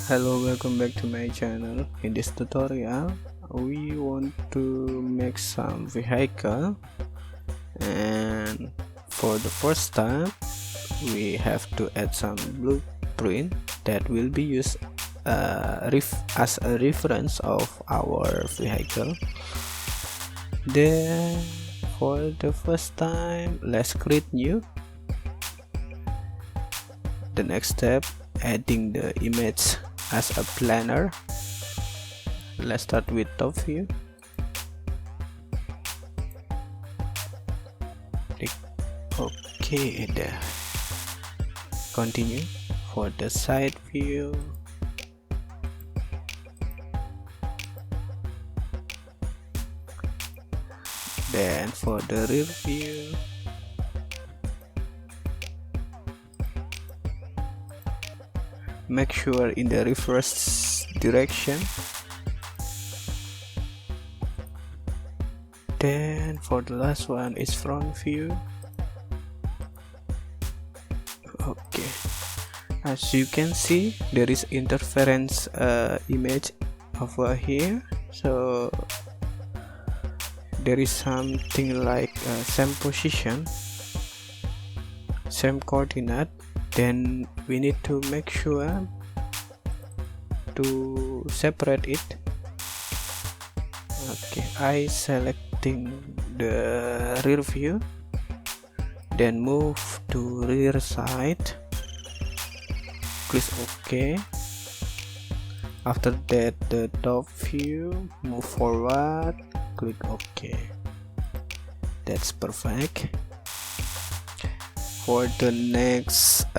Hello, welcome back to my channel. In this tutorial we want to make some vehicle, and for the first time we have to add some blueprint that will be used as a reference of our vehicle. Then for the first time, let's create new. The next step, adding the image as a planar. Let's start with top view. Click OK there. Continue for the side view. Then for the rear view, make sure in the reverse direction. Then for the last one is front view. Okay, as you can see there is interference image over here, so there is something like same position, same coordinate. Then we need to make sure to separate it. Okay, I selecting the rear view, then move to rear side, click OK. After that, the top view, move forward, click OK. That's perfect. For the next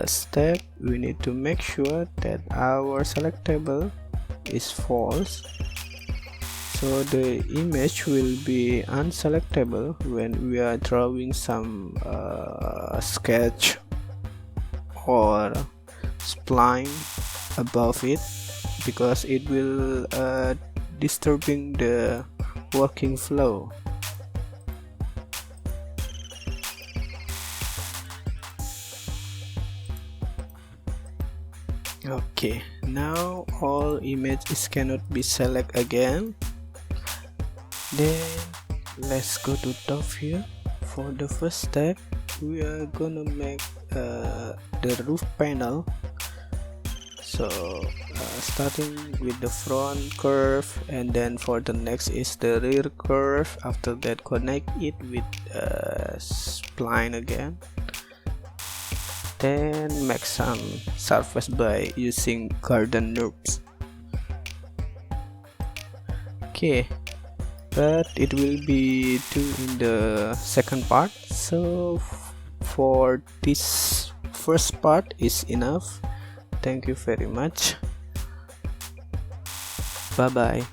step, we need to make sure that our selectable is false, so the image will be unselectable when we are drawing some sketch or spline above it, because it will disturbing the working flow. Okay, now all images cannot be select again. Then let's go to top view. For the first step, we are gonna make the roof panel. So starting with the front curve, and then for the next is the rear curve. After that, connect it with spline again. Then make some surface by using garden knobs. Okay, but it will be due in the second part, so for this first part is enough. Thank you very much. Bye bye.